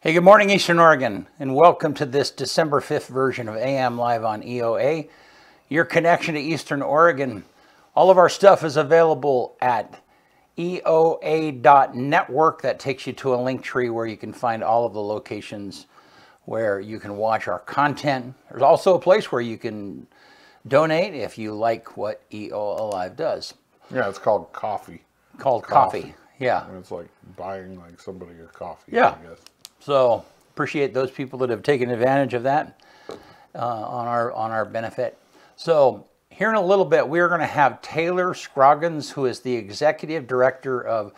Hey, good morning, Eastern Oregon, and welcome to this December 5th version of AM Live on EOA, your connection to Eastern Oregon. All of our stuff is available at EOA.network. That takes you to a link tree where you can find all of the locations where you can watch our content. There's also a place where you can donate if you like what EOA Live does. Yeah, it's called coffee. Called coffee. Yeah. And it's like buying like somebody a coffee, Yeah. I guess. So appreciate those people that have taken advantage of that on our benefit. So here in a little bit, we're going to have Taylor Scroggins, who is the executive director of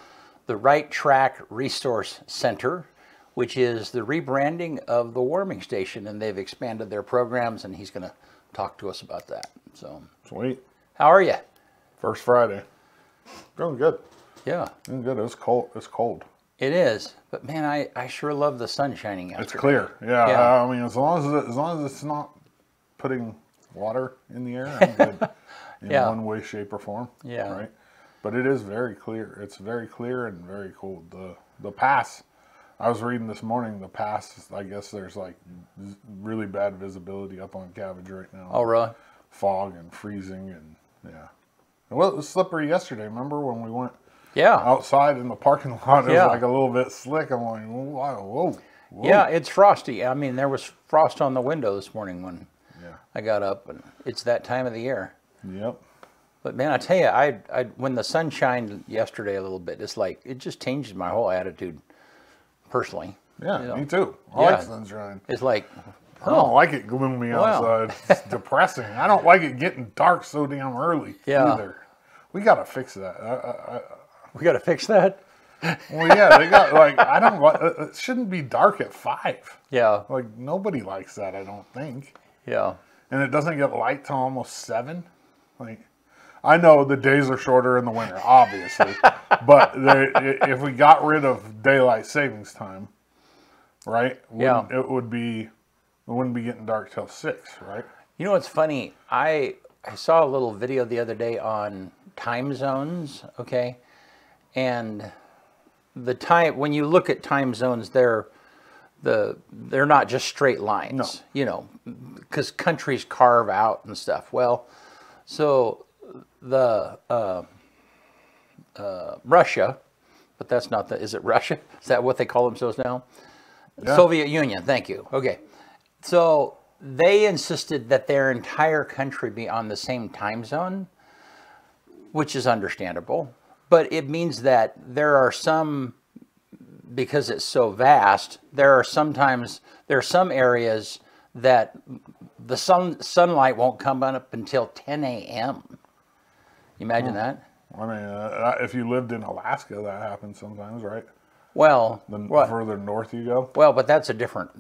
the Right Track Resource Center, which is the rebranding of the warming station, and they've expanded their programs, and he's going to talk to us about that. So Sweet. how are you? First Friday. Going good. Yeah, Doing good. It's cold. It's cold. it is. But man, I sure love the sun shining out. It's clear. Yeah. Yeah. I mean, as long as it's not putting water in the air, I'm good. In Yeah. one way, shape, or form. Yeah. Right. But it is very clear. It's very clear and very cold. The pass. I was reading this morning. The pass. I guess there's like really bad visibility up on Cabbage right now. Oh, really? Fog and freezing and yeah. Well, it was slippery yesterday. Remember when we went Yeah. outside in the parking lot? It Yeah. was like a little bit slick. I'm like, whoa. Yeah, it's frosty. I mean, there was frost on the window this morning when Yeah. I got up, and it's that time of the year. Yep. But man, I tell you, I when the sun shined yesterday a little bit, it's like it just changed my whole attitude personally. Yeah, You know? me too. I Yeah. like sunshine. It's like, I don't like it gloomy outside. It's depressing. I don't like it getting dark so damn early either. We got to fix that. we got to fix that. Well, yeah, they got like I don't like. It shouldn't be dark at 5. Yeah, Like nobody likes that. I don't think. yeah, And it doesn't get light till almost 7. Like, I know the days are shorter in the winter, obviously, but if we got rid of daylight savings time, right? Yeah. It wouldn't be getting dark till 6, right? You know what's funny? I saw a little video the other day on time zones. Okay, and the time when you look at time zones, they're not just straight lines. No. You know, because countries carve out and stuff. Well, so the Russia, but that's not the. Is it Russia? Is that what they call themselves now? Yeah. Soviet Union. Thank you. Okay, so they insisted that their entire country be on the same time zone, which is understandable. But it means that there are some, because it's so vast, there are some areas that the sunlight won't come up until 10 a.m. You imagine that? I mean, if you lived in Alaska, that happens sometimes, right? Well, The what? further north you go. Well, but that's a different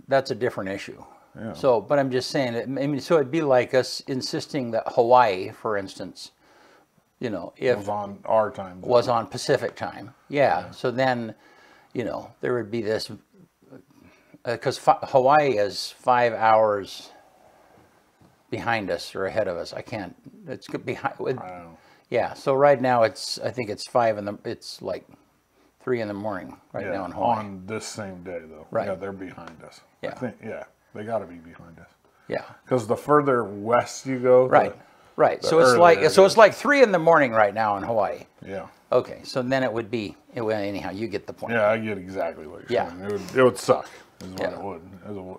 issue. Yeah. So, but I'm just saying, I mean, so it'd be like us insisting that Hawaii, for instance, you know, if Was on our time zone. was on Pacific time, yeah. So then, you know, there would be this because Hawaii is 5 hours behind us or ahead of us. I can't. It's behind. I don't know. Yeah. So right now I think it's 5 in the. It's like 3 in the morning right now in Hawaii. On this same day, though. Right. Yeah, they're behind us. Yeah. I think, they got to be behind us. Yeah. Because the further west you go, Right. Right. the So it's earlier like it is. 3 in the morning right now in Hawaii. Yeah. Okay. So then it would be. Anyhow, you get the point. Yeah, I get exactly what you're Yeah. saying. It would suck, is what Yeah. it would.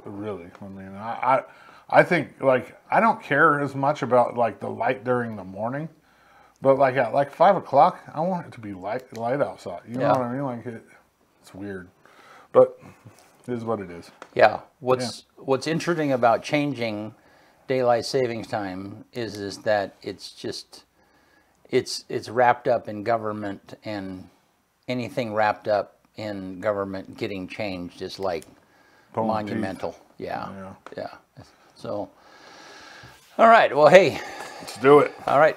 Really. I mean, I think, like, I don't care as much about, like, the light during the morning. But, like, at, like, 5 o'clock, I want it to be light outside. You know Yeah. what I mean? Like, it's weird. But it is what it is. Yeah. What's interesting about changing daylight savings time is that it's wrapped up in government, and anything wrapped up in government getting changed is like Pulling monumental. Yeah. Yeah. Yeah. So, all right. Well, hey. Let's do it. All right.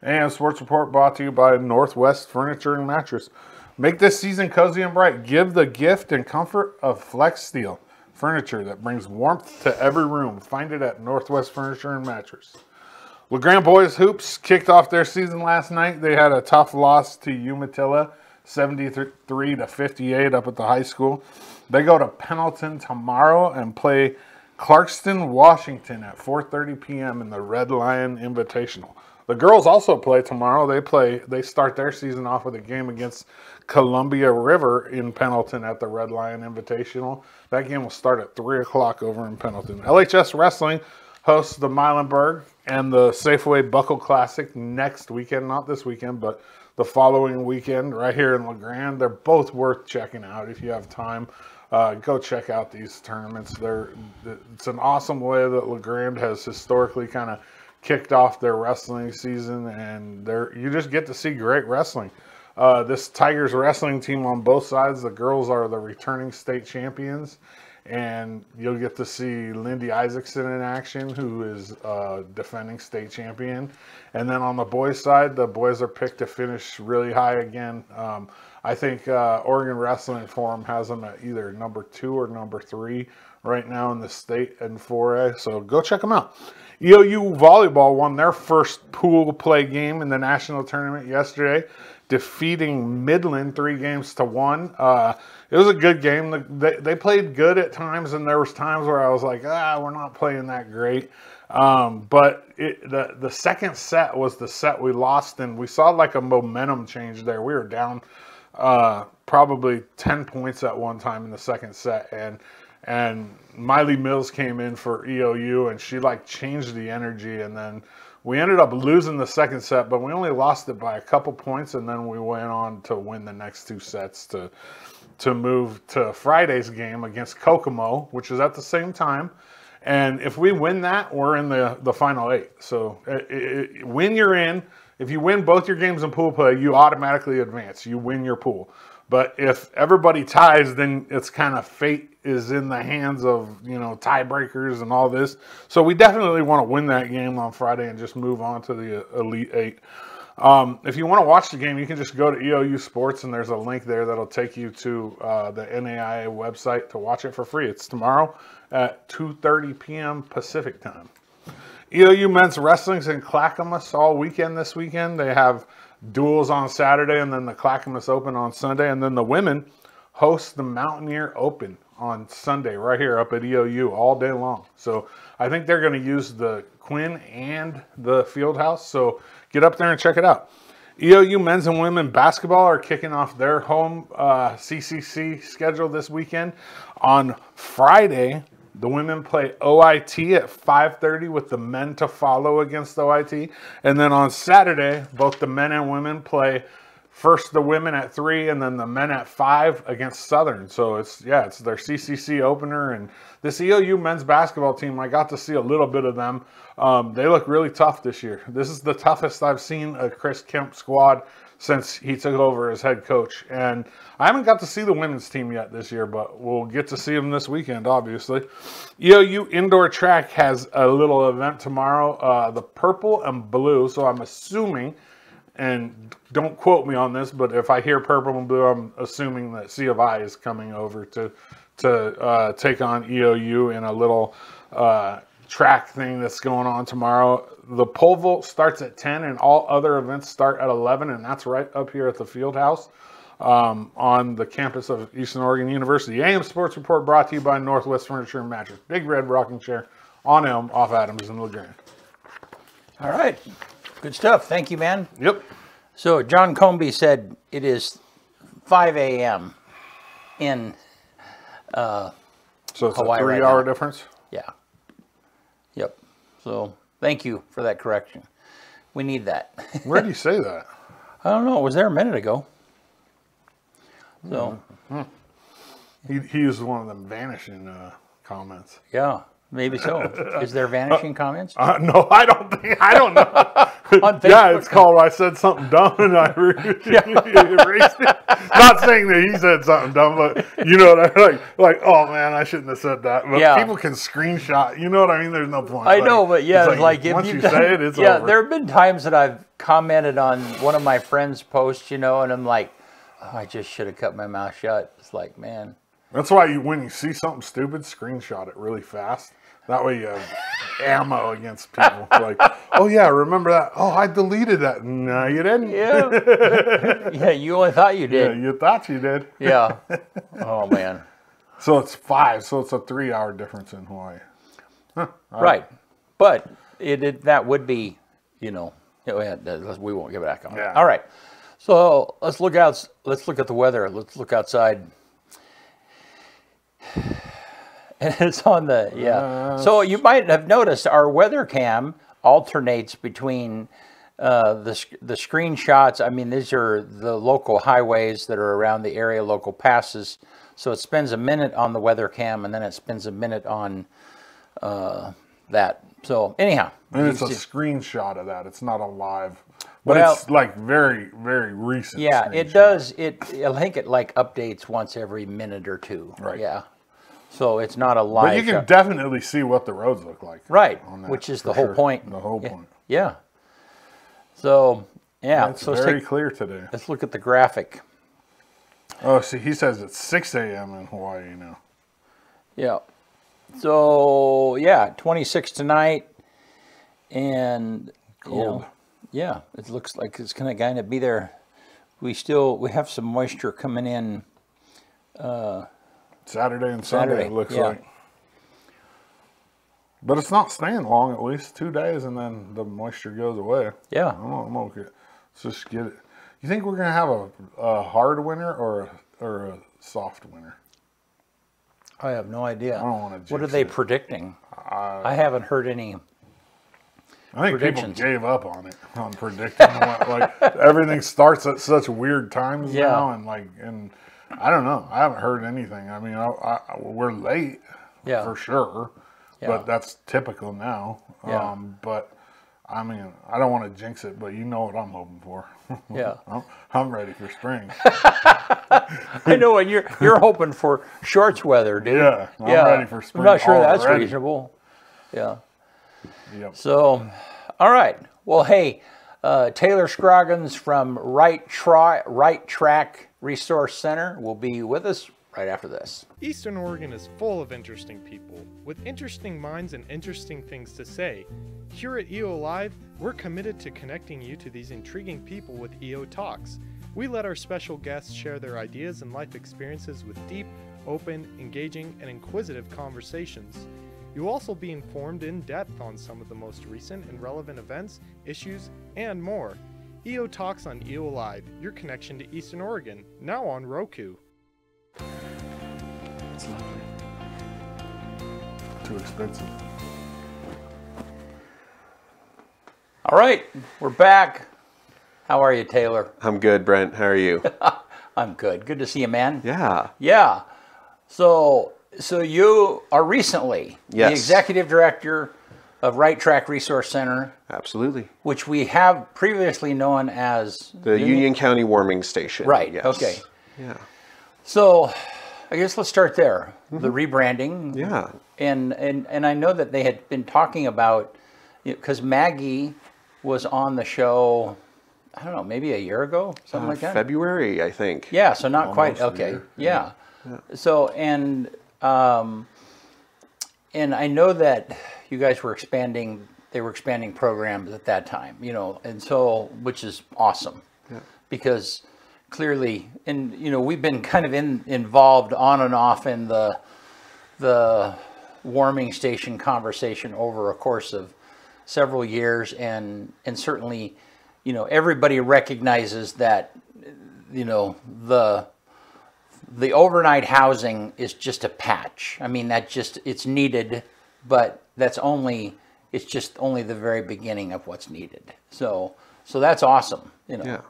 And Sports Report brought to you by Northwest Furniture and Mattress. Make this season cozy and bright. Give the gift and comfort of Flex Steel furniture that brings warmth to every room. Find it at Northwest Furniture and Mattress. LeGrand boys hoops kicked off their season last night. They had a tough loss to Umatilla, 73-58 up at the high school. They go to Pendleton tomorrow and play Clarkston, Washington at 4:30 p.m. in the Red Lion Invitational. The girls also play tomorrow. They start their season off with a game against Columbia River in Pendleton at the Red Lion Invitational. That game will start at 3 o'clock over in Pendleton. LHS Wrestling hosts the Milenburg and the Safeway Buckle Classic next weekend. Not this weekend, but the following weekend right here in LeGrand. They're both worth checking out if you have time. Go check out these tournaments. It's an awesome way that LeGrand has historically kind of kicked off their wrestling season, and you just get to see great wrestling. This Tigers wrestling team on both sides, the girls are the returning state champions, and you'll get to see Lindy Isaacson in action, who is defending state champion. And then on the boys side, the boys are picked to finish really high again. I think Oregon Wrestling Forum has them at either number 2 or number 3 right now in the state and 4A, so go check them out. EOU Volleyball won their first pool play game in the national tournament yesterday, defeating Midland 3-1. It was a good game. They played good at times, and there was times where I was like, we're not playing that great. But the second set was the set we lost, and we saw like a momentum change there. We were down probably 10 points at one time in the second set, and Miley Mills came in for EOU, and she like changed the energy, and then we ended up losing the second set, but we only lost it by a couple points, and then we went on to win the next 2 sets to move to Friday's game against Kokomo, which is at the same time. And if we win that, we're in the final 8. So when you're in, if you win both your games in pool play, you automatically advance. You win your pool. But if everybody ties, then it's kind of fate is in the hands of, tiebreakers and all this. So we definitely want to win that game on Friday and just move on to the Elite 8. If you want to watch the game, you can just go to EOU Sports, and there's a link there that'll take you to the NAIA website to watch it for free. It's tomorrow at 2:30 p.m. Pacific time. EOU Men's Wrestling's in Clackamas all weekend this weekend. They have duels on Saturday, and then the Clackamas Open on Sunday, and then the women host the Mountaineer Open on Sunday right here up at EOU all day long. So I think they're going to use the Quinn and the field house, so get up there and check it out. EOU men's and women basketball are kicking off their home CCC schedule this weekend. On Friday, the women play OIT at 5:30 with the men to follow against OIT. And then on Saturday, both the men and women play first the women at 3 and then the men at 5 against Southern. So it's their CCC opener. And this EOU men's basketball team, I got to see a little bit of them. They look really tough this year. This is the toughest I've seen a Chris Kemp squad since he took over as head coach. And I haven't got to see the women's team yet this year, but we'll get to see them this weekend, obviously. EOU Indoor Track has a little event tomorrow, the purple and blue. So I'm assuming, and don't quote me on this, but if I hear purple and blue, I'm assuming that C of I is coming over to take on EOU in a little track thing that's going on tomorrow. The pole vault starts at 10 and all other events start at 11, and that's right up here at the field house on the campus of Eastern Oregon University. AM Sports Report brought to you by Northwest Furniture and Mattress. Big Red Rocking Chair on Elm off Adams in LeGrand. All right. Good stuff. Thank you, man. Yep. So John Comby said it is 5 a.m. in So it's Hawaii a 3-hour difference? Yeah. Yep. So thank you for that correction. We need that. Where did you say that? I don't know. It was there a minute ago. So. He used one of them vanishing comments. Yeah. Maybe so. Is there vanishing comments? No, I don't know. Yeah, it's called I said something dumb and I erased it. Not saying that he said something dumb, but you know what I mean? Like, oh man, I shouldn't have said that. But people can screenshot. You know what I mean? There's no point. I know, but yeah, it's like once you say it, it's over. Yeah, there have been times that I've commented on one of my friends' posts, and I'm like, oh, I just should have cut my mouth shut. It's like, man. That's why when you see something stupid, screenshot it really fast. That way you have ammo against people. Like, oh yeah, remember that? Oh, I deleted that. No, you didn't. Yeah. Yeah, you only thought you Yeah, did. you thought you did. Yeah. Oh, man. So it's 5, so it's a 3-hour difference in Hawaii. Right. But that would be, we won't get back on it. Yeah. All right. So let's look at the weather. Let's look outside. And it's on the, So you might have noticed our weather cam alternates between the screenshots. I mean, these are the local highways that are around the area, local passes. So it spends a minute on the weather cam, and then it spends a minute on that. So anyhow. And it's a screenshot of that. It's not a live. But it's like very, very recent. Yeah, it does. I think it like updates once every minute or two. Right. Yeah. So it's not a live. But you can definitely see what the roads look like. Right. Which is the whole point. The whole point. Yeah. So, yeah. It's very clear today. Let's look at the graphic. Oh, see, he says it's 6 a.m. in Hawaii now. Yeah. So, yeah, 26 tonight. And, cold. Yeah, it looks like it's going to be there. We have some moisture coming in. Saturday and Sunday, it looks like. But it's not staying long, at least 2 days, and then the moisture goes away. Yeah. I'm okay. Let's just get it. You think we're going to have a hard winter or a soft winter? I have no idea. I don't want to jinx What are they predicting? I haven't heard any. I think people gave up on it, on predicting like everything starts at such weird times now, and I don't know. I haven't heard anything. I mean, we're late for sure, but that's typical now. But I mean, I don't want to jinx it, but you know what I'm hoping for. Yeah, I'm ready for spring. I know, and you're hoping for shorts weather, dude. Yeah, I'm ready for spring. I'm not sure already. that's reasonable. Yeah. Yep. So, all right. Well, hey, Taylor Scroggins from Right Track Resource Center will be with us right after this. Eastern Oregon is full of interesting people with interesting minds and interesting things to say. Here at EO Live, we're committed to connecting you to these intriguing people with EO Talks. We let our special guests share their ideas and life experiences with deep, open, engaging, and inquisitive conversations. You'll also be informed in depth on some of the most recent and relevant events, issues, and more. EO Talks on EO Live, your connection to Eastern Oregon, now on Roku. It's lovely. Too expensive. All right, we're back. How are you, Taylor? I'm good, Brent. How are you? I'm good. Good to see you, man. Yeah. Yeah. So you are recently the executive director of Right Track Resource Center. Absolutely. Which we have previously known as the Union County Warming Station. Right. Yes. Okay. Yeah. So I guess let's start there. The rebranding. Yeah. And I know that they had been talking about, because Maggie was on the show, I don't know, maybe a year ago, something like that. February, I think. Yeah, so not Almost quite. Okay. Yeah. So and I know that you guys were expanding. They were expanding programs at that time, and so, which is awesome, because clearly, and we've been kind of involved on and off in the warming station conversation over a course of several years, and certainly, everybody recognizes that, the overnight housing is just a patch. I mean, it's needed, but it's just only the very beginning of what's needed. So that's awesome, Yeah.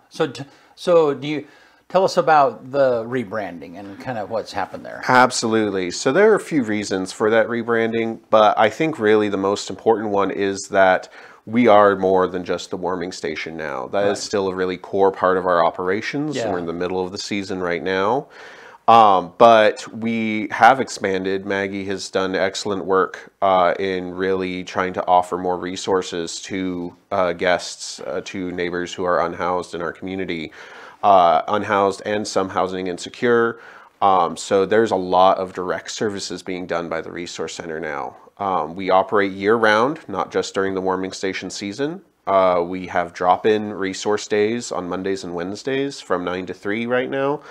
So do you tell us about the rebranding and kind of what's happened there? Absolutely. So there are a few reasons for that rebranding, but I think really the most important one is that we are more than just the warming station now. That is still a really core part of our operations. Yeah. We're in the middle of the season right now. But we have expanded. Maggie has done excellent work in really trying to offer more resources to guests, to neighbors who are unhoused in our community, unhoused and some housing insecure. So there's a lot of direct services being done by the Resource Center now. We operate year-round, not just during the warming station season. We have drop-in resource days on Mondays and Wednesdays from 9 to 3 right now,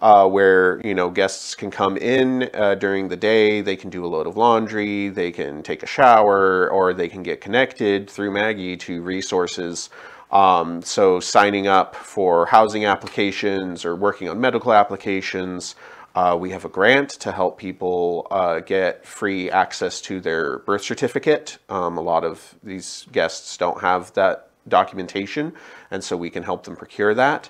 where, you know, guests can come in during the day. They can do a load of laundry, they can take a shower, or they can get connected through Maggie to resources. So signing up for housing applications or working on medical applications. We have a grant to help people get free access to their birth certificate. A lot of these guests don't have that documentation, and so we can help them procure that.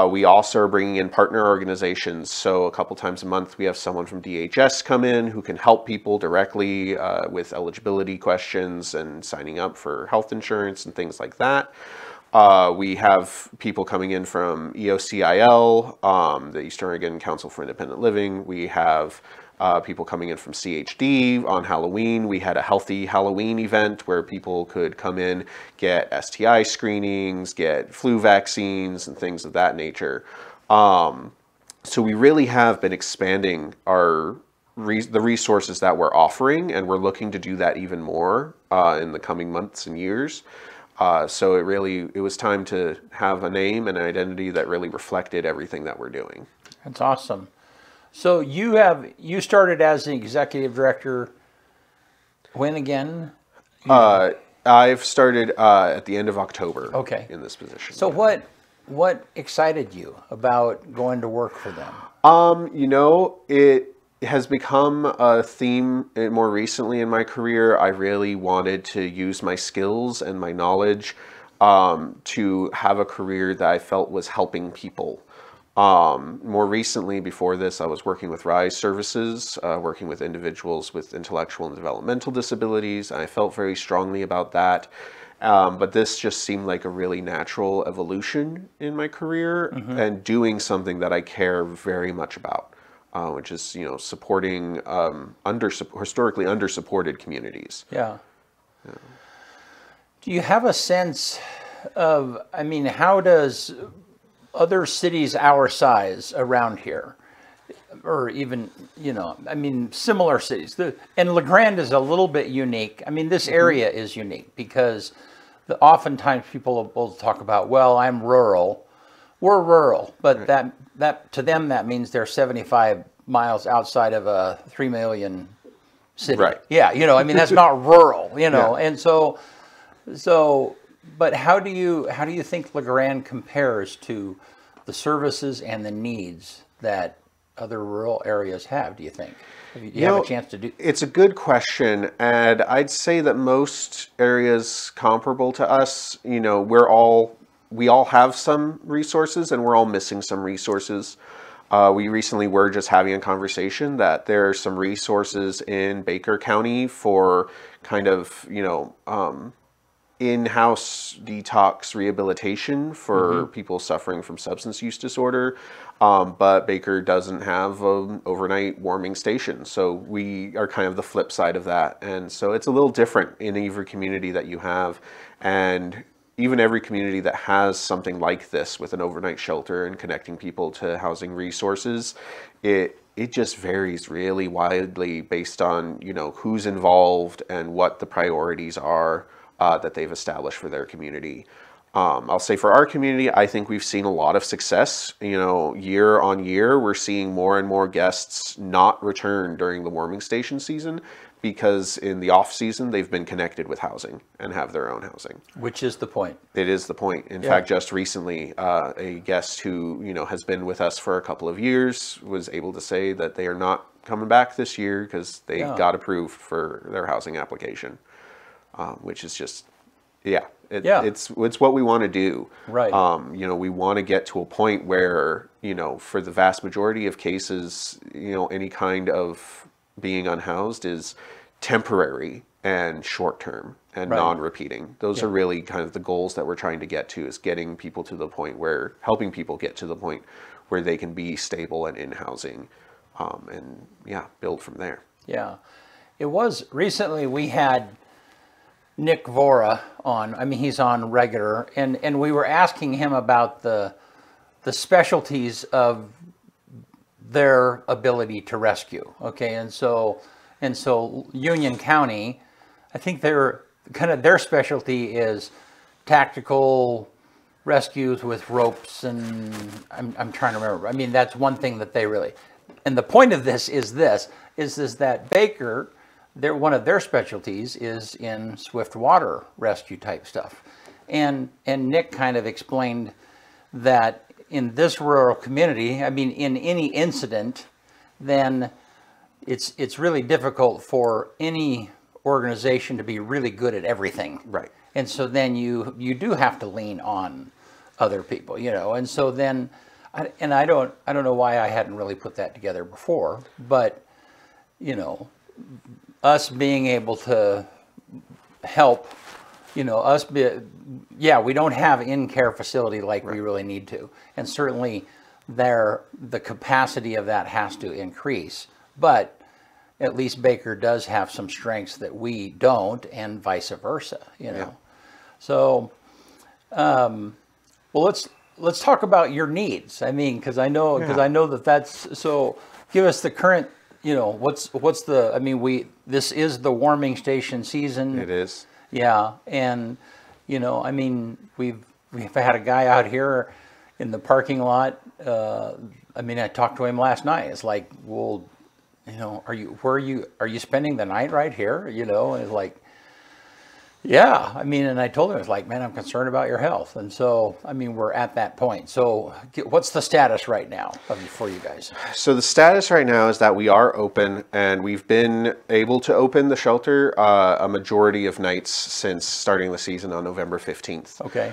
We also are bringing in partner organizations. So a couple times a month, we have someone from DHS come in who can help people directly with eligibility questions and signing up for health insurance and things like that. We have people coming in from EOCIL, the Eastern Oregon Council for Independent Living. We have people coming in from CHD on Halloween. We had a healthy Halloween event where people could come in, get STI screenings, get flu vaccines, and things of that nature. So we really have been expanding the resources that we're offering, and we're looking to do that even more in the coming months and years. So it was time to have a name and an identity that really reflected everything that we're doing. That's awesome. So you started as the executive director when again? I've started at the end of October. Okay. In this position. So what excited you about going to work for them? You know, it has become a theme more recently in my career. I really wanted to use my skills and my knowledge to have a career that I felt was helping people. More recently, before this, I was working with RISE services, working with individuals with intellectual and developmental disabilities. And I felt very strongly about that. But this just seemed like a really natural evolution in my career and doing something that I care very much about. Which is, you know, supporting historically undersupported communities. Yeah. Do you have a sense of, I mean, how does other cities our size around here, or even, you know, I mean, similar cities, and LeGrand is a little bit unique. I mean, this area is unique because oftentimes people will talk about, well, I'm rural. We're rural, but that to them that means they're 75 miles outside of a 3 million city. Right. Yeah, you know, I mean that's not rural, you know. Yeah. And so but how do you think LeGrand compares to the services and the needs that other rural areas have, do you think? Do you have a chance to do? It's a good question, and I'd say that most areas comparable to us, you know, we all have some resources and we're all missing some resources. We recently were just having a conversation that there are some resources in Baker County for kind of, you know, in-house detox rehabilitation for people suffering from substance use disorder. But Baker doesn't have an overnight warming station. So we are kind of the flip side of that. And so it's a little different in every community that you have. And even every community that has something like this with an overnight shelter and connecting people to housing resources, it just varies really widely based on, you know, who's involved and what the priorities are that they've established for their community. I'll say for our community, I think we've seen a lot of success. You know, year on year, we're seeing more and more guests not return during the warming station season because in the off season, they've been connected with housing and have their own housing. Which is the point. It is the point. In fact, just recently, a guest who, you know, has been with us for a couple of years was able to say that they are not coming back this year because they got approved for their housing application, which is just, it's what we want to do. Right. You know, we want to get to a point where, you know, for the vast majority of cases, you know, any kind of being unhoused is temporary and short-term and non-repeating. Those are really kind of the goals that we're trying to get to, is getting people to the point where, helping people get to the point where they can be stable and in housing, and build from there. Yeah. It was recently we had Nick Vora on. I mean, he's on regular, and we were asking him about the specialties of their ability to rescue. Okay, and so And so Union County, I think they're kind of, their specialty is tactical rescues with ropes, and I'm trying to remember. I mean, that's one thing that they really, and the point of this is that Baker, one of their specialties is in swift water rescue type stuff. And Nick kind of explained that in this rural community, I mean, in any incident, then it's really difficult for any organization to be really good at everything. Right. And so then you do have to lean on other people, you know. And so then, I don't know why I hadn't really put that together before, but, you know, us being able to help, you know, we don't have in-care facility like we really need to. And certainly the capacity of that has to increase. But at least Baker does have some strengths that we don't, and vice versa, you know. Yeah. So, well, let's talk about your needs. I mean, because I know that's, so give us the current, you know, what's the, I mean, this is the warming station season. It is. Yeah. And, you know, I mean, we've had a guy out here in the parking lot. I mean, I talked to him last night. It's like, well, you know, are you spending the night right here? You know, and it's like, yeah, I mean, and I told him, it's like, man, I'm concerned about your health. And so, I mean, we're at that point. So what's the status right now for you guys? So the status right now is that we are open, and we've been able to open the shelter a majority of nights since starting the season on November 15th. Okay.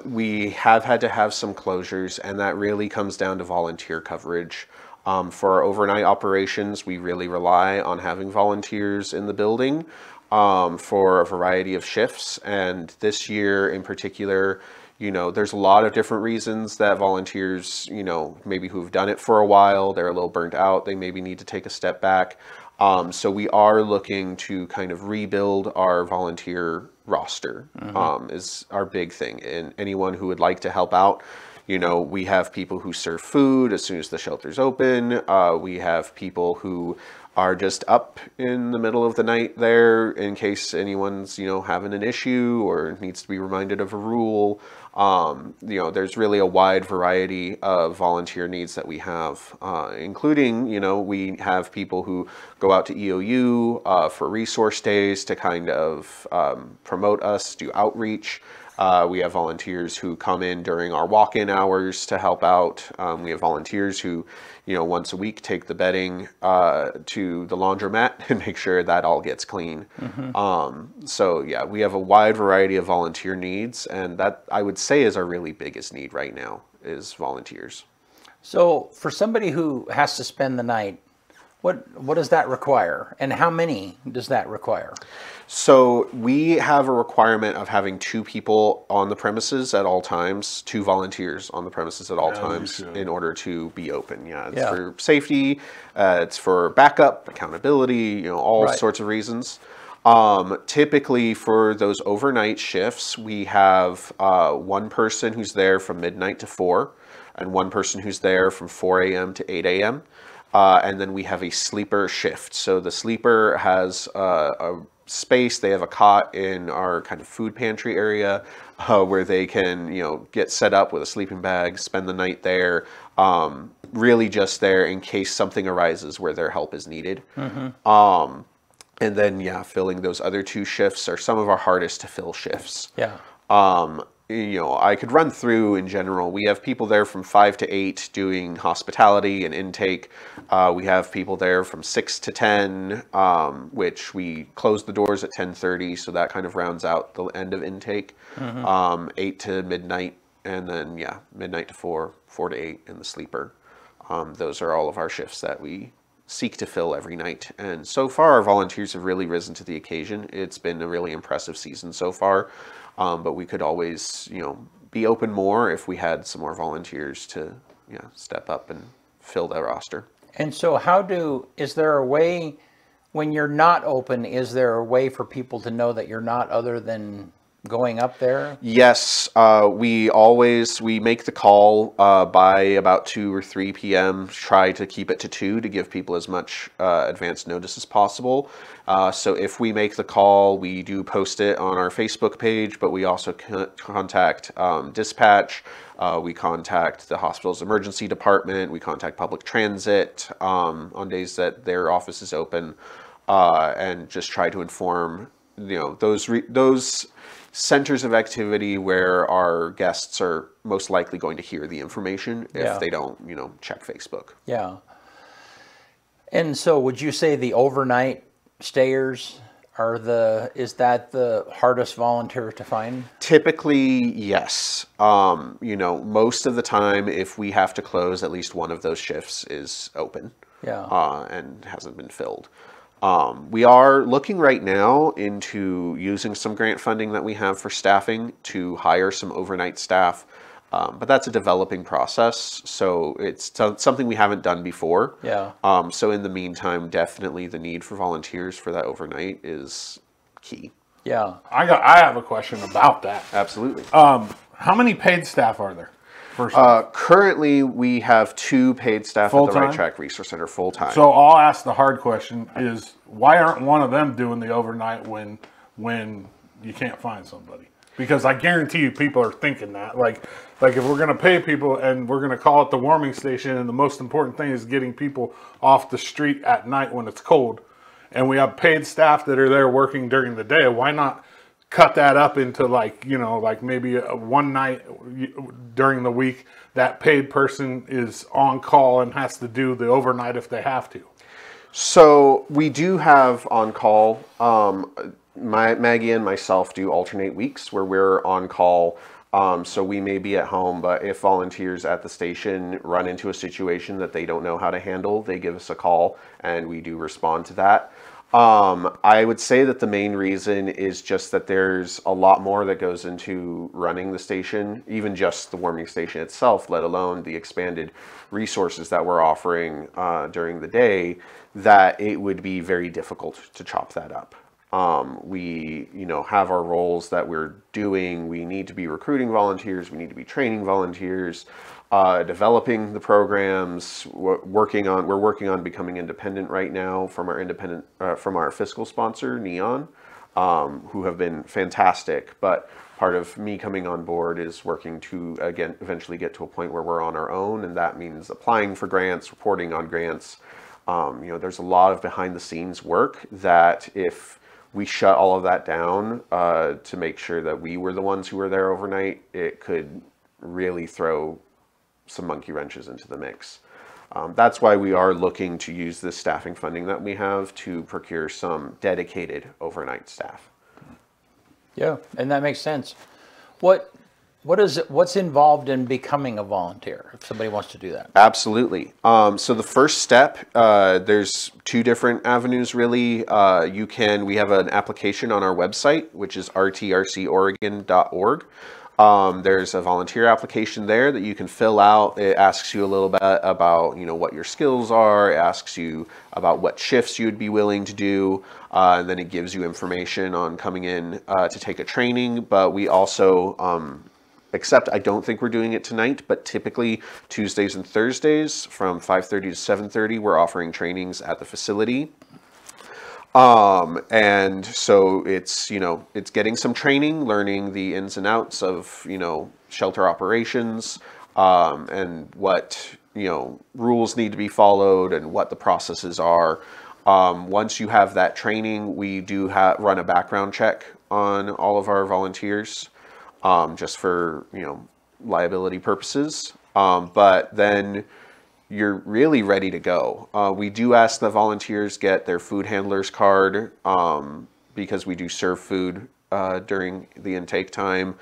We have had to have some closures, and that really comes down to volunteer coverage. For our overnight operations, we really rely on having volunteers in the building for a variety of shifts. And this year in particular, you know, there's a lot of different reasons that volunteers, you know, maybe who've done it for a while, they're a little burnt out, they maybe need to take a step back. So we are looking to kind of rebuild our volunteer roster, is our big thing. And anyone who would like to help out, you know, we have people who serve food as soon as the shelter's open. We have people who are just up in the middle of the night there in case anyone's, you know, having an issue or needs to be reminded of a rule. You know, there's really a wide variety of volunteer needs that we have, including, you know, we have people who go out to EOU for resource days to kind of promote us, do outreach. We have volunteers who come in during our walk-in hours to help out. We have volunteers who, you know, once a week take the bedding to the laundromat and make sure that all gets clean. So yeah, we have a wide variety of volunteer needs, and that I would say is our really biggest need right now is volunteers. So for somebody who has to spend the night, what does that require, and how many does that require? So we have a requirement of having 2 people on the premises at all times, 2 volunteers on the premises at all times in order to be open. Yeah, it's for safety, it's for backup, accountability, you know, all sorts of reasons. Typically for those overnight shifts, we have 1 person who's there from midnight to 4, and 1 person who's there from 4 a.m. to 8 a.m. And then we have a sleeper shift. So the sleeper has a space, they have a cot in our kind of food pantry area where they can, you know, get set up with a sleeping bag, spend the night there, really just there in case something arises where their help is needed. And then, yeah, filling those other 2 shifts are some of our hardest to fill shifts. Yeah. You know, I could run through in general. We have people there from 5 to 8 doing hospitality and intake. We have people there from 6 to 10, which we close the doors at 10:30, so that kind of rounds out the end of intake. 8 to midnight, and then, yeah, midnight to 4, 4 to 8 in the sleeper. Those are all of our shifts that we seek to fill every night. And so far, our volunteers have really risen to the occasion. It's been a really impressive season so far. But we could always, you know, be open more if we had some more volunteers to, you know, step up and fill that roster. And so is there a way, when you're not open, is there a way for people to know that you're not other than going up there? Yes, we make the call by about 2 or 3 p.m. Try to keep it to 2 to give people as much advance notice as possible. So if we make the call, we do post it on our Facebook page, but we also contact dispatch. We contact the hospital's emergency department. We contact public transit on days that their office is open, and just try to inform those centers of activity where our guests are most likely going to hear the information if they don't, check Facebook. Yeah. And so would you say the overnight stayers is that the hardest volunteer to find? Typically, yes. Most of the time, if we have to close, at least one of those shifts is open. Yeah. And hasn't been filled. We are looking right now into using some grant funding that we have for staffing to hire some overnight staff, but that's a developing process, so it's something we haven't done before. Yeah. So in the meantime, definitely the need for volunteers for that overnight is key. Yeah. I have a question about that. Absolutely. How many paid staff are there? Currently, we have 2 paid staff at the Full-time? Right Track Resource Center full-time. So I'll ask the hard question is, why aren't one of them doing the overnight when you can't find somebody? Because I guarantee you people are thinking that. Like if we're going to pay people and we're going to call it the warming station, and the most important thing is getting people off the street at night when it's cold, and we have paid staff that are there working during the day, why not cut that up into maybe one night during the week that paid person is on call and has to do the overnight if they have to? So we do have on call. Maggie and myself do alternate weeks where we're on call. So we may be at home, but if volunteers at the station run into a situation that they don't know how to handle, they give us a call and we do respond to that. I would say that the main reason is just that there's a lot more that goes into running the station, even just the warming station itself, let alone the expanded resources that we're offering during the day, that it would be very difficult to chop that up. We, have our roles that we're doing. We need to be recruiting volunteers. We need to be training volunteers, developing the programs. We're working on becoming independent right now from our fiscal sponsor, Neon, who have been fantastic. But part of me coming on board is working to, again, eventually get to a point where we're on our own. And that means applying for grants, reporting on grants. There's a lot of behind the scenes work that if we shut all of that down to make sure that we were the ones who were there overnight, it could really throw some monkey wrenches into the mix. That's why we are looking to use this staffing funding that we have to procure some dedicated overnight staff. Yeah, and that makes sense. What's involved in becoming a volunteer if somebody wants to do that? Absolutely. So the first step, there's 2 different avenues really. We have an application on our website, which is rtrcoregon.org. There's a volunteer application there that you can fill out. It asks you a little bit about, what your skills are. It asks you about what shifts you'd be willing to do. And then it gives you information on coming in to take a training. But we also, except I don't think we're doing it tonight, but typically Tuesdays and Thursdays from 5:30 to 7:30, we're offering trainings at the facility. And so it's getting some training, learning the ins and outs of, shelter operations, and what, rules need to be followed and what the processes are. Once you have that training, we do run a background check on all of our volunteers, just for, liability purposes. But then you're really ready to go. We do ask the volunteers get their food handler's card, because we do serve food during the intake time.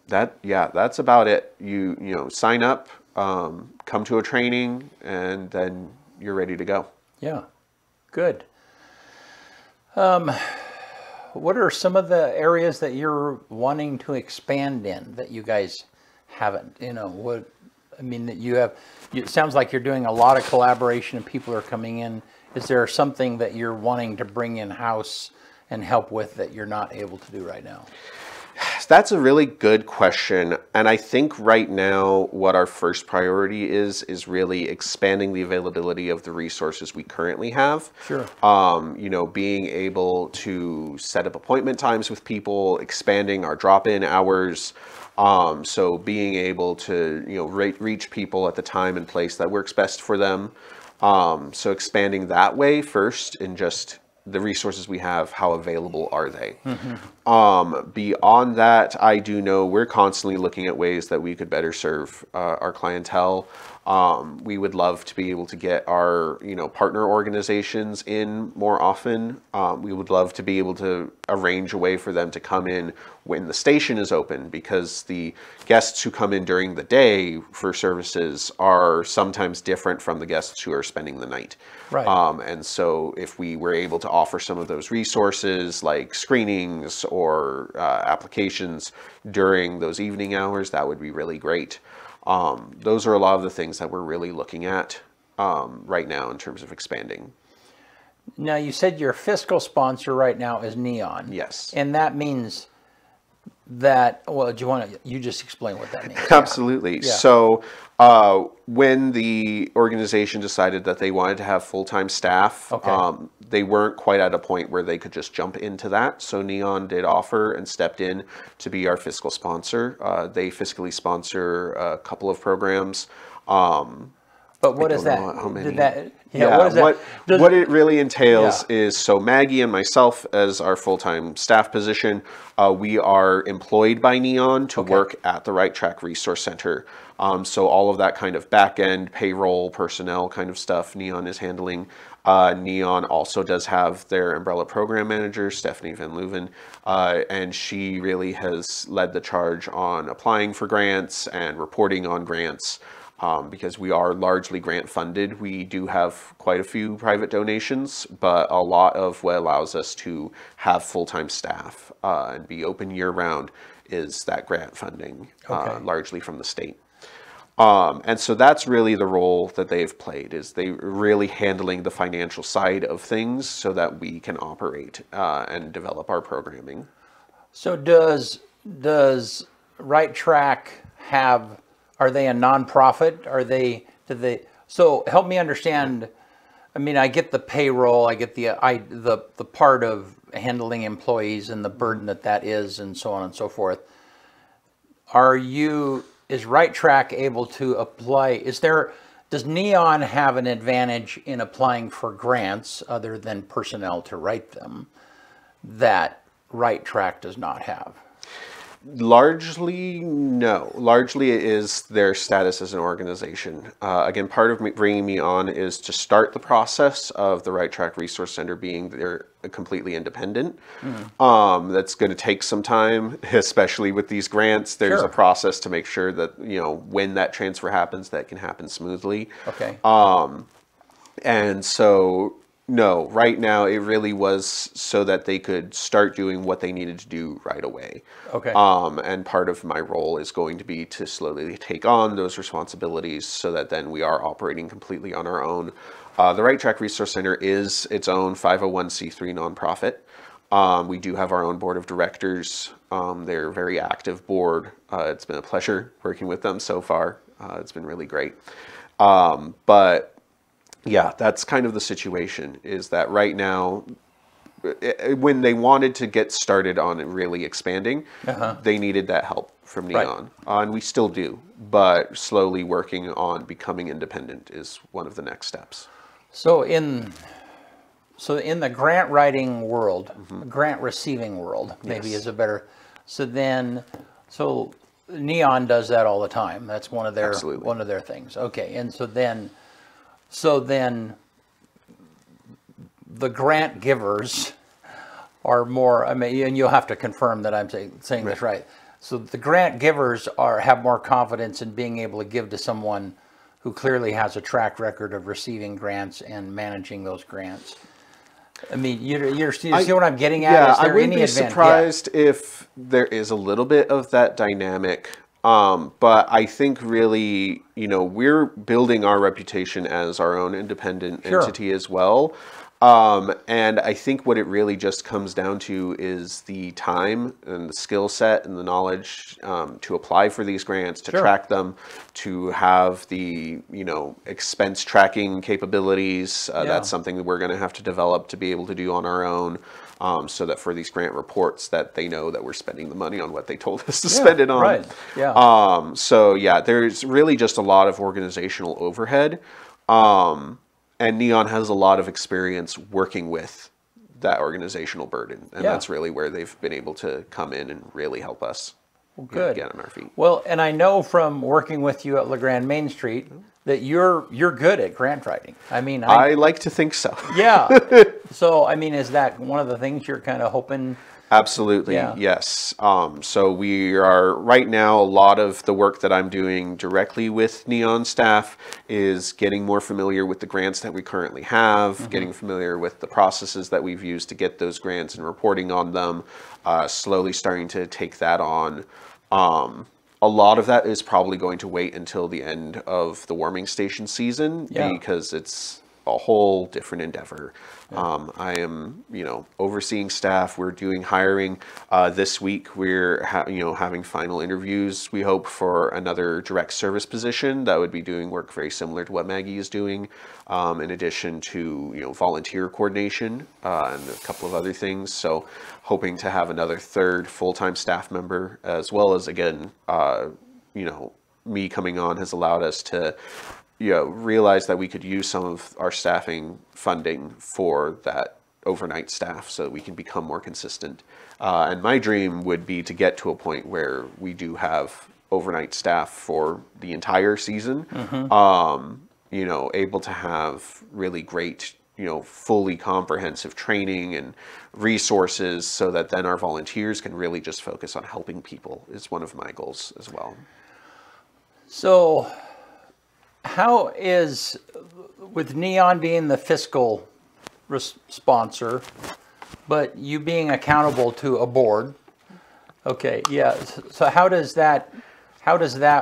That's about it. You sign up, come to a training, and then you're ready to go. Yeah, good. What are some of the areas that you're wanting to expand in that you guys haven't? That you have. It sounds like you're doing a lot of collaboration and people are coming in. Is there something that you're wanting to bring in house and help with that you're not able to do right now? That's a really good question. And I think right now what our first priority is really expanding the availability of the resources we currently have. Sure. You know, being able to set up appointment times with people, expanding our drop-in hours. So being able to, you know, reach people at the time and place that works best for them. So expanding that way first, and just the resources we have, how available are they? Beyond that, I do know we're constantly looking at ways that we could better serve our clientele. We would love to be able to get our, you know, partner organizations in more often. We would love to be able to arrange a way for them to come in when the station is open, because the guests who come in during the day for services are sometimes different from the guests who are spending the night. Right. And so if we were able to offer some of those resources like screenings or applications during those evening hours, that would be really great. Those are a lot of the things that we're really looking at right now in terms of expanding. Now, you said your fiscal sponsor right now is Neon. Yes. And that means that, well, do you want to, you just explain what that means? Absolutely. Yeah. So when the organization decided that they wanted to have full-time staff, Okay. they weren't quite at a point where they could just jump into that. So Neon did offer and stepped in to be our fiscal sponsor. They fiscally sponsor a couple of programs. But what is that? How many? Did that? Yeah, What is that? what it really entails is, so Maggie and myself as our full-time staff position, we are employed by Neon to work at the Right Track Resource Center. So all of that kind of back-end payroll, personnel kind of stuff Neon is handling. Neon also does have their umbrella program manager, Stephanie Van Leuven, and she really has led the charge on applying for grants and reporting on grants. Because we are largely grant funded. We do have quite a few private donations, but a lot of what allows us to have full-time staff and be open year-round is that grant funding, largely from the state. And so that's really the role that they've played, is they really handling the financial side of things so that we can operate and develop our programming. So does Right Track have, are they a nonprofit? So help me understand. I mean, I get the payroll, I get the part of handling employees and the burden that is, and so on and so forth. Is Right Track able to apply? Does Neon have an advantage in applying for grants other than personnel to write them that Right Track does not have? Largely, no. Largely, it is their status as an organization. Again, part of bringing me on is to start the process of the Right Track Resource Center being they're completely independent. That's going to take some time, especially with these grants. There's a process to make sure that, you know, when that transfer happens, that can happen smoothly. Okay. And so, no, right now it really was so that they could start doing what they needed to do right away. Okay. And part of my role is going to be to slowly take on those responsibilities so that then we are operating completely on our own. The Right Track Resource Center is its own 501c3 nonprofit. We do have our own board of directors. They're a very active board. It's been a pleasure working with them so far. It's been really great. But yeah, that's kind of the situation, is that right now, when they wanted to get started on really expanding, they needed that help from Neon. And we still do, but slowly working on becoming independent is one of the next steps. So in the grant writing world, grant receiving world, maybe is a better, so Neon does that all the time. That's one of their things. Okay, and so then the grant givers are more, I mean, and you'll have to confirm that I'm saying this right. So the grant givers have more confidence in being able to give to someone who clearly has a track record of receiving grants and managing those grants. I mean, you see what I'm getting at? Yeah, is there I wouldn't any be surprised if there is a little bit of that dynamic. But I think really, you know, we're building our reputation as our own independent entity as well. And I think what it really just comes down to is the time and the skill set and the knowledge to apply for these grants, to track them, to have the, expense tracking capabilities. That's something that we're going to have to develop to be able to do on our own. So that for these grant reports that they know that we're spending the money on what they told us to spend it on. Right. Yeah. So yeah, there's really just a lot of organizational overhead. And Neon has a lot of experience working with that organizational burden. And that's really where they've been able to come in and really help us get on our feet. Well, and I know from working with you at LeGrand Main Street that you're good at grant writing. I mean, I like to think so. Yeah. So, I mean, is that one of the things you're kind of hoping? Absolutely, yes. So we are, right now, a lot of the work that I'm doing directly with Neon staff is getting more familiar with the grants that we currently have, getting familiar with the processes that we've used to get those grants and reporting on them, slowly starting to take that on. A lot of that is probably going to wait until the end of the warming station season because it's a whole different endeavor. I am, overseeing staff. We're doing hiring this week. We're having final interviews. We hope for another direct service position that would be doing work very similar to what Maggie is doing, in addition to volunteer coordination and a couple of other things. So hoping to have another third full-time staff member, as well as again, me coming on has allowed us to realize that we could use some of our staffing funding for that overnight staff so that we can become more consistent. And my dream would be to get to a point where we do have overnight staff for the entire season, able to have really great, fully comprehensive training and resources so that then our volunteers can really just focus on helping people is one of my goals as well. So how is, with Neon being the fiscal sponsor, but you being accountable to a board? Okay, yeah. So how does that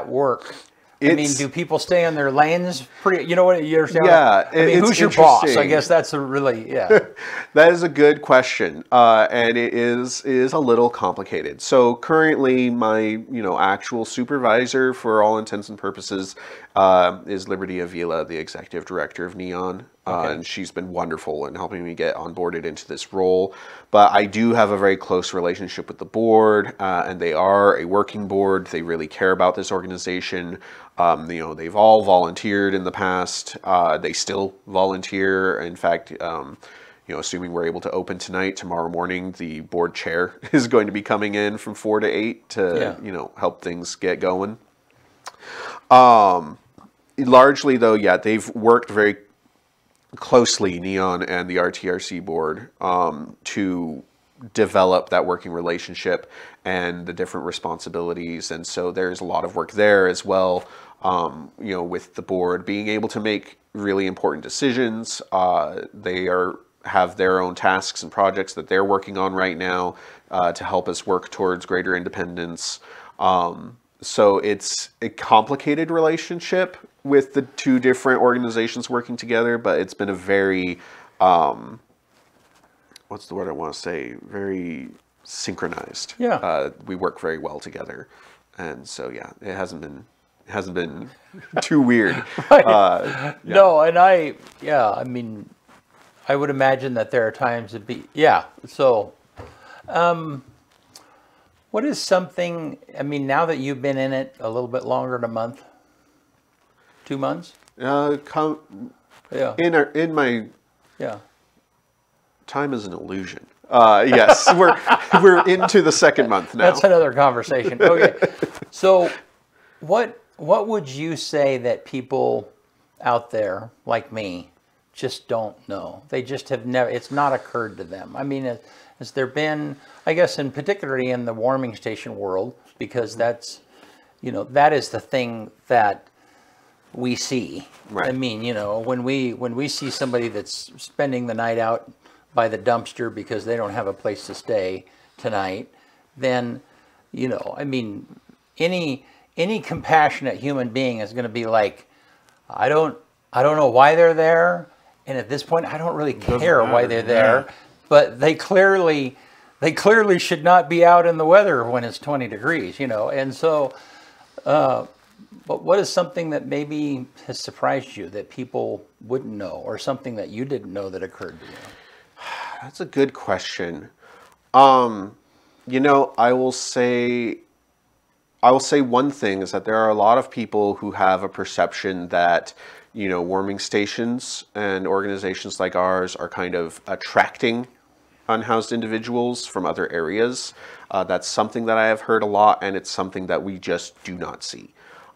work? I mean, do people stay in their lanes? You know what you're saying? Yeah. I mean, who's your boss? I guess that's a really, That is a good question, and it is a little complicated. So currently, my actual supervisor, for all intents and purposes, is Liberty Avila, the executive director of Neon. And she's been wonderful in helping me get onboarded into this role. But I do have a very close relationship with the board, and they are a working board. They really care about this organization. They've all volunteered in the past. They still volunteer. In fact, assuming we're able to open tonight, tomorrow morning, the board chair is going to be coming in from 4 to 8 to, help things get going. Largely, though, they've worked very closely, Neon and the RTRC board, to develop that working relationship and the different responsibilities. And so there's a lot of work there as well, with the board being able to make really important decisions. They have their own tasks and projects that they're working on right now to help us work towards greater independence. So it's a complicated relationship with the two different organizations working together, but it's been a very, what's the word I want to say? Very synchronized. Yeah. We work very well together, and so it hasn't been too weird. Right. No, and I mean, I would imagine that there are times it'd be So, what is something? I mean, now that you've been in it a little bit longer than a month. 2 months? In my time is an illusion. Yes, we're into the second month now. That's another conversation. Okay, so what would you say that people out there like me just don't know? They just have never. It's not occurred to them. I mean, has there been? I guess, in particularly in the warming station world, because that's, that is the thing that we see. Right. I mean, when we see somebody that's spending the night out by the dumpster because they don't have a place to stay tonight, then, I mean, any compassionate human being is going to be like, I don't know why they're there, And at this point, I don't really care why matter, they're there, yeah. but they clearly should not be out in the weather when it's 20 degrees, you know. And so, but what is something that maybe has surprised you that people wouldn't know, or something that you didn't know that occurred to you? That's a good question. You know, I will say one thing is that there are a lot of people who have a perception that, you know, warming stations and organizations like ours are kind of attracting unhoused individuals from other areas. That's something that I have heard a lot, and it's something that we just do not see.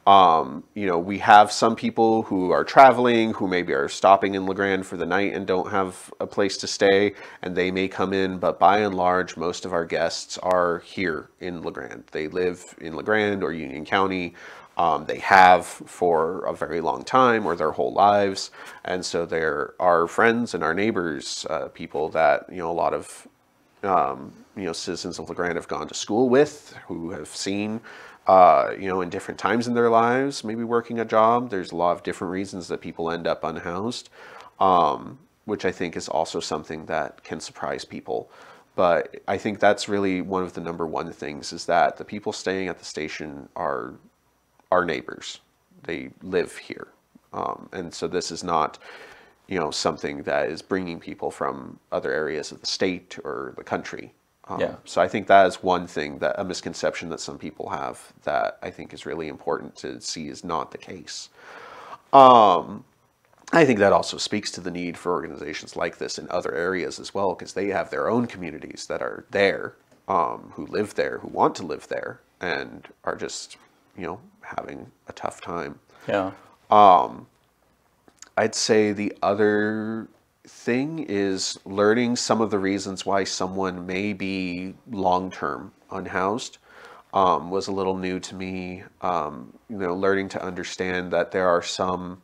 You know, we have some people who are traveling, who maybe are stopping in LeGrand for the night and don't have a place to stay, and they may come in, but by and large, most of our guests are here in LeGrand. They live in LeGrand or Union County. They have for a very long time or their whole lives. And so they're our friends and our neighbors, people that, you know, a lot of, you know, citizens of LeGrand have gone to school with, who have seen, you know, in different times in their lives, maybe working a job. There's a lot of different reasons that people end up unhoused, which I think is also something that can surprise people. But I think that's really one of the number one things, is that the people staying at the station are our neighbors. They live here. And so this is not, you know, something that is bringing people from other areas of the state or the country. Yeah. So I think that is one thing, that a misconception that some people have, that I think is really important to see is not the case. I think that also speaks to the need for organizations like this in other areas as well, because they have their own communities that are there, who live there, who want to live there, and are just, you know, having a tough time. Yeah. I'd say the other thing is learning some of the reasons why someone may be long-term unhoused. Was a little new to me. You know, learning to understand that there are some,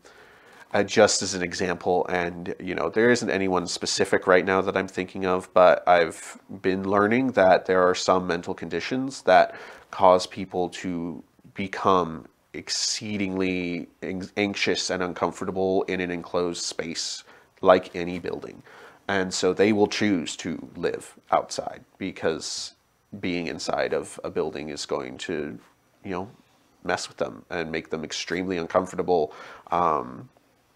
just as an example, and, you know, there isn't anyone specific right now that I'm thinking of, but I've been learning that there are some mental conditions that cause people to become exceedingly anxious and uncomfortable in an enclosed space like any building. And so they will choose to live outside, because being inside of a building is going to, you know, mess with them and make them extremely uncomfortable.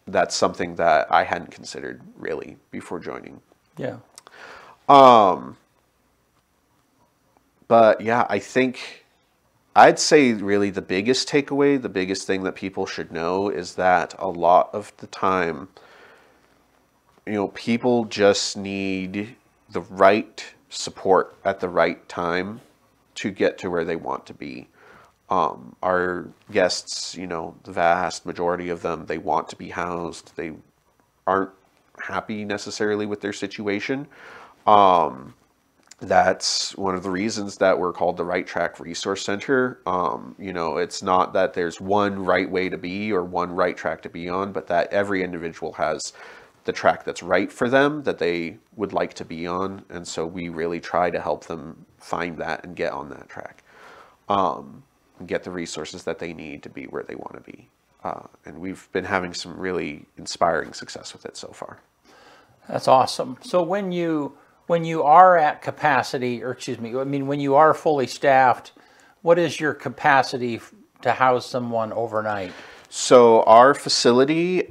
That's something that I hadn't considered really before joining. Yeah. But yeah, I think I'd say really the biggest takeaway, the biggest thing that people should know is that a lot of the time, you know, people just need the right support at the right time to get to where they want to be. Our guests, you know, the vast majority of them, they want to be housed. They aren't happy necessarily with their situation. That's one of the reasons that we're called the Right Track Resource Center. You know, it's not that there's one right way to be or one right track to be on, but that every individual has the track that's right for them, that they would like to be on. And so we really try to help them find that and get on that track, and get the resources that they need to be where they want to be. And we've been having some really inspiring success with it so far. That's awesome. So when you are at capacity, or excuse me, I mean, when you are fully staffed, what is your capacity to house someone overnight? So our facility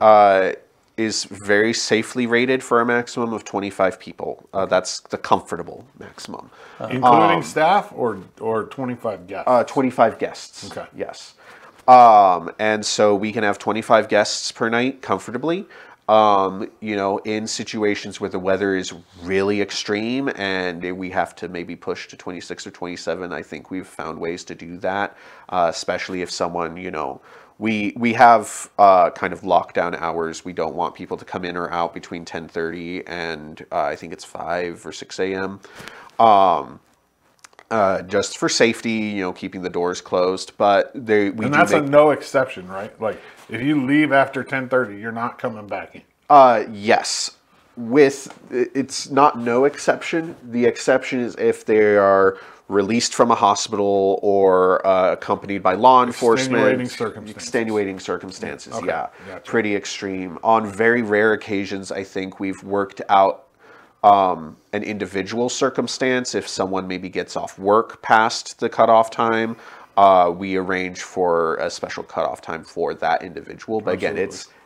is very safely rated for a maximum of 25 people. That's the comfortable maximum. Including staff or 25 guests? 25 guests. Okay. Yes. And so we can have 25 guests per night comfortably. You know, in situations where the weather is really extreme and we have to maybe push to 26 or 27, I think we've found ways to do that, especially if someone, you know, we have kind of lockdown hours. We don't want people to come in or out between 10:30 and I think it's 5 or 6 a.m. Just for safety, you know, keeping the doors closed. But and that's a no exception, right? Like if you leave after 10:30, you're not coming back in. Yes. It's not no exception. The exception is if they are released from a hospital or accompanied by law enforcement. Extenuating circumstances. Okay, Yeah, gotcha. pretty extreme. On very rare occasions, I think we've worked out an individual circumstance. If someone maybe gets off work past the cutoff time, we arrange for a special cutoff time for that individual. But again,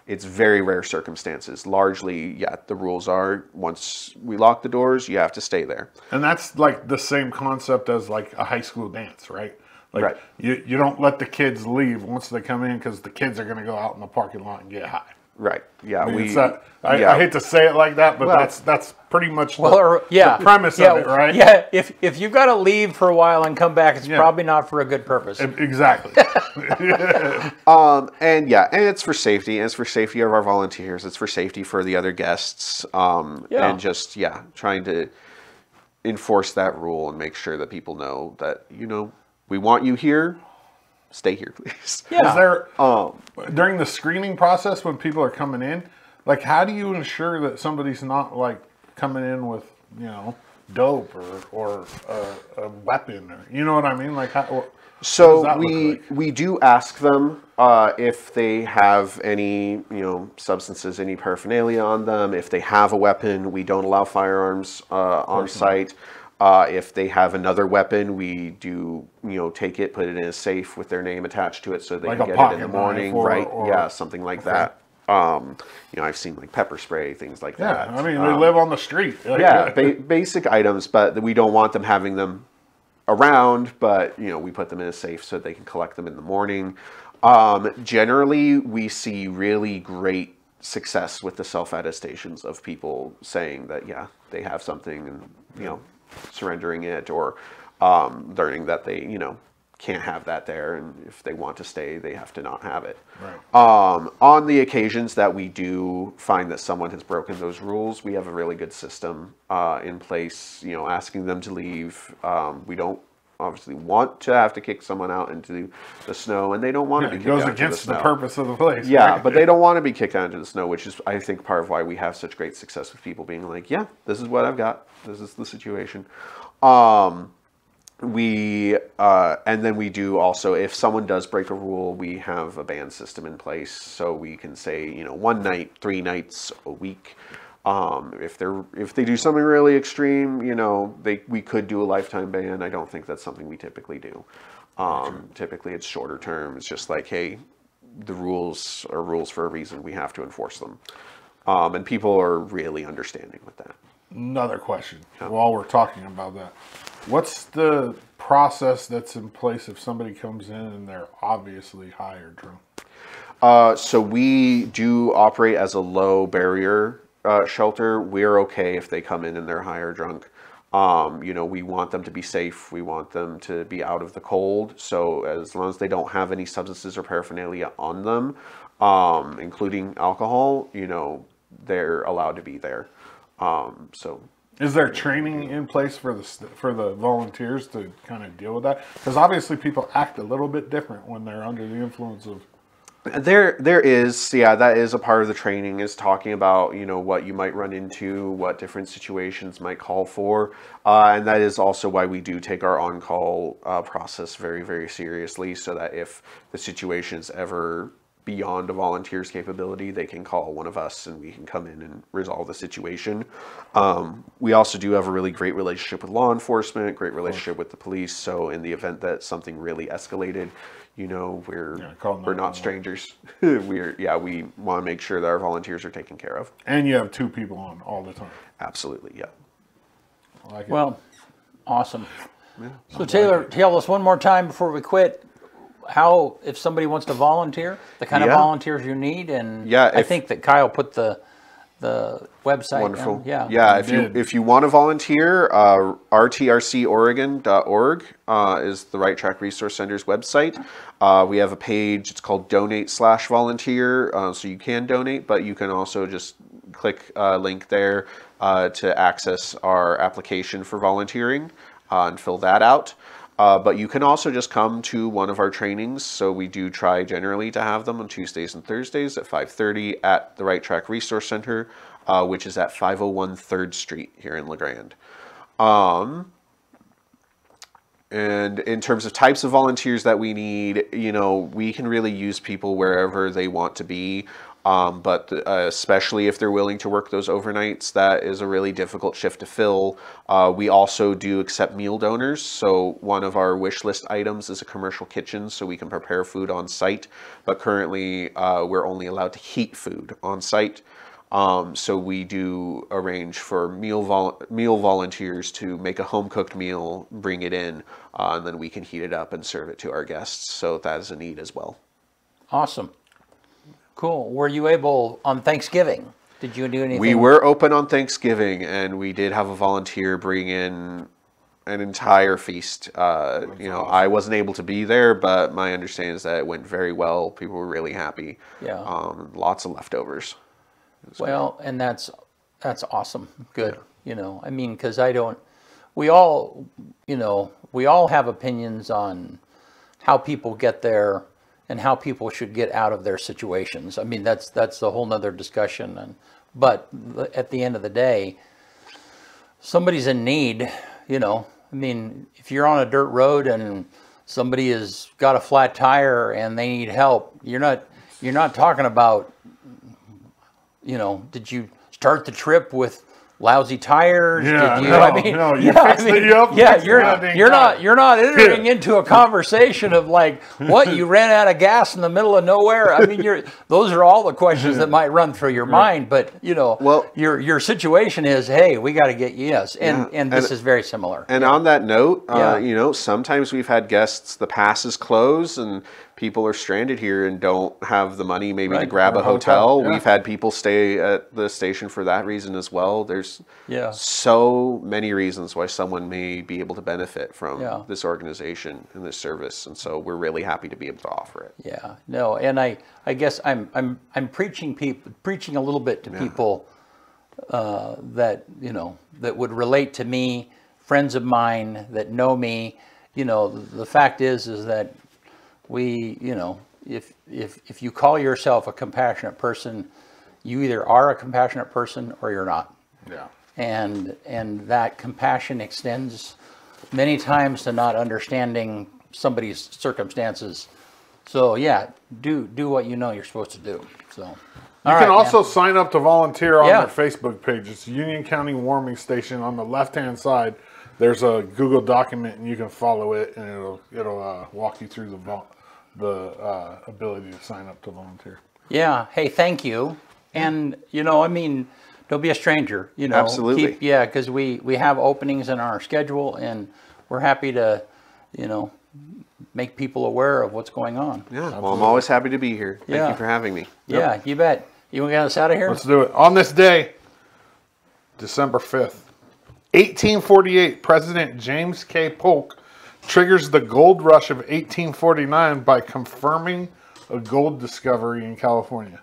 it's very rare circumstances. Largely, yeah, the rules are once we lock the doors, you have to stay there. And that's like the same concept as like a high school dance, right? Like Right. you don't let the kids leave once they come in because the kids are going to go out in the parking lot and get high. Right. Yeah. I mean, We. I hate to say it like that, but Well- that's pretty much yeah, the premise of it, right? Yeah, if you've got to leave for a while and come back, it's probably not for a good purpose. Exactly. And yeah, and it's for safety. And it's for safety of our volunteers. It's for safety for the other guests. And just trying to enforce that rule and make sure that people know that we want you here. Stay here, please. Yeah. Is there during the screening process when people are coming in, like how do you ensure that somebody's not like coming in with dope or a weapon or you know what I mean? Like how? So we do ask them if they have any substances, any paraphernalia on them. If they have a weapon, we don't allow firearms on site. If they have another weapon, we do take it, put it in a safe with their name attached to it, so they Like can a get it in the pocket morning. knife Right? or- Yeah, something like that. I've seen like pepper spray, things like that. I mean, they live on the street. Yeah, basic items, but we don't want them having them around, but we put them in a safe so they can collect them in the morning. Generally, we see really great success with the self-attestations of people saying that, they have something and, surrendering it or learning that they, can't have that there, and if they want to stay, they have to not have it. Right. On the occasions that we do find that someone has broken those rules, we have a really good system in place, asking them to leave. We don't obviously want to have to kick someone out into the snow, and they don't want to be kicked out into the snow. It goes against the purpose of the place. Yeah, right? but they don't want to be kicked out into the snow, which is, I think, part of why we have such great success with people being like, yeah, this is what I've got. This is the situation. And then we do also, if someone does break a rule, we have a ban system in place, so we can say, 1 night, 3 nights a week. If they do something really extreme, we could do a lifetime ban. I don't think that's something we typically do. Typically it's shorter term. It's just like, hey, the rules are rules for a reason. We have to enforce them. And people are really understanding with that. Another question while we're talking about that. What's the process that's in place if somebody comes in and they're obviously high or drunk? So we do operate as a low barrier shelter. We're okay if they come in and they're high or drunk. We want them to be safe. We want them to be out of the cold. So as long as they don't have any substances or paraphernalia on them, including alcohol, they're allowed to be there. Is there training in place for the volunteers to kind of deal with that? Because obviously people act a little bit different when they're under the influence of. There is, that is a part of the training, is talking about, what you might run into, what different situations might call for. And that is also why we do take our on-call process very, very seriously, so that if the situation is ever beyond a volunteer's capability, they can call one of us and we can come in and resolve the situation. We also do have a really great relationship with law enforcement, great relationship with the police. So in the event that something really escalated, we're not strangers. We want to make sure that our volunteers are taken care of. And you have 2 people on all the time. Absolutely, yeah. I like it. Well, awesome. Yeah, so Taylor, tell us one more time before we quit, how, if somebody wants to volunteer, the kind of volunteers you need, and I think that Kyle put the website. Wonderful. Down. Yeah. If you want to volunteer, rtrcorregon.org is the Right Track Resource Center's website. We have a page. It's called Donate/Volunteer. So you can donate, but you can also just click a link there to access our application for volunteering and fill that out. But you can also just come to one of our trainings. So we do try generally to have them on Tuesdays and Thursdays at 5:30 at the Right Track Resource Center, which is at 501 3rd Street here in La Grande. And in terms of types of volunteers that we need, you know, we can really use people wherever they want to be. But especially if they're willing to work those overnights, that is a really difficult shift to fill. We also do accept meal donors. So one of our wish list items is a commercial kitchen so we can prepare food on site. But currently we're only allowed to heat food on site. So we do arrange for meal volunteers to make a home-cooked meal, bring it in, and then we can heat it up and serve it to our guests. So that is a need as well. Awesome. Cool. Were you able on Thanksgiving? Did you do anything? We were open on Thanksgiving, and we did have a volunteer bring in an entire feast. You know, I wasn't able to be there, but my understanding is that it went very well. People were really happy. Yeah. Lots of leftovers. Well, and that's awesome. Good. You know, I mean, because we all have opinions on how people get there and how people should get out of their situations. I mean, that's a whole nother discussion. But at the end of the day, somebody's in need, you know. I mean, if you're on a dirt road and somebody has got a flat tire and they need help, you're not talking about, you know, did you start the trip with lousy tires? Yeah, Did you? no, I mean, no, you fixed it up. Yeah, you're not entering into a conversation of like, what, you ran out of gas in the middle of nowhere? I mean, those are all the questions that might run through your mind. But you know, well, your situation is, hey, we got to get and this is very similar. And on that note, you know, sometimes we've had guests, the passes close and people are stranded here and don't have the money maybe to grab a hotel. Yeah. We've had people stay at the station for that reason as well. There's so many reasons why someone may be able to benefit from this organization and this service, and so we're really happy to be able to offer it. Yeah, no, and I guess I'm preaching a little bit to people that, you know, that would relate to me, friends of mine that know me. You know, the fact is that we, you know, if you call yourself a compassionate person, you either are a compassionate person or you're not. Yeah. And that compassion extends many times to not understanding somebody's circumstances. So yeah, do what you know you're supposed to do. So you can also sign up to volunteer on their Facebook page. It's Union County Warming Station. On the left-hand side, there's a Google document, and you can follow it, and it'll walk you through the ability to sign up to volunteer. Yeah. Hey, thank you. And you know, I mean, don't be a stranger. You know, absolutely. Because we have openings in our schedule, and we're happy to, you know, make people aware of what's going on. Yeah. Well, I'm always happy to be here. Thank you for having me. Yeah, you bet. You want to get us out of here? Let's do it. On this day, December 5th, 1848, President James K. Polk triggers the gold rush of 1849 by confirming a gold discovery in California.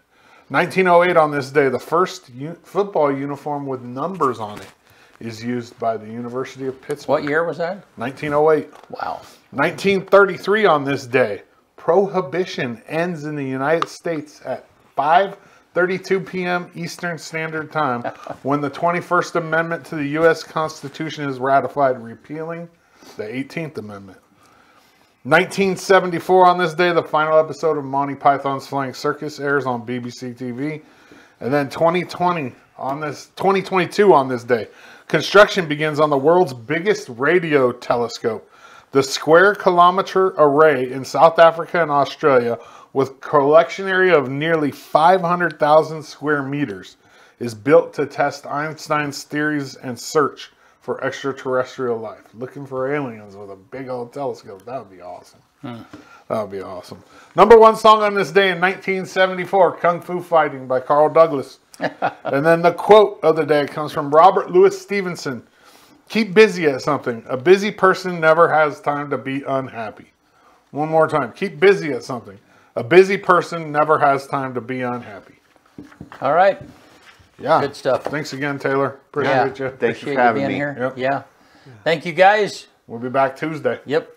1908, on this day, the first football uniform with numbers on it is used by the University of Pittsburgh. What year was that? 1908. Wow. 1933, on this day, prohibition ends in the United States at 5:32 p.m. Eastern Standard Time when the 21st Amendment to the U.S. Constitution is ratified, repealing the 18th Amendment. 1974, on this day, the final episode of Monty Python's Flying Circus airs on BBC TV. And then 2022, on this day, construction begins on the world's biggest radio telescope, the Square Kilometre Array in South Africa and Australia, with a collection area of nearly 500,000 square meters, is built to test Einstein's theories and search for extraterrestrial life. Looking for aliens with a big old telescope. That would be awesome. That would be awesome. Number one song on this day in 1974, Kung Fu Fighting by Carl Douglas. And then the quote of the day comes from Robert Louis Stevenson. Keep busy at something. A busy person never has time to be unhappy. One more time. Keep busy at something. A busy person never has time to be unhappy. All right. Yeah. Good stuff. Thanks again, Taylor. Appreciate you. Thanks for having me. Here. Yep. Yeah. Thank you, guys. We'll be back Tuesday. Yep.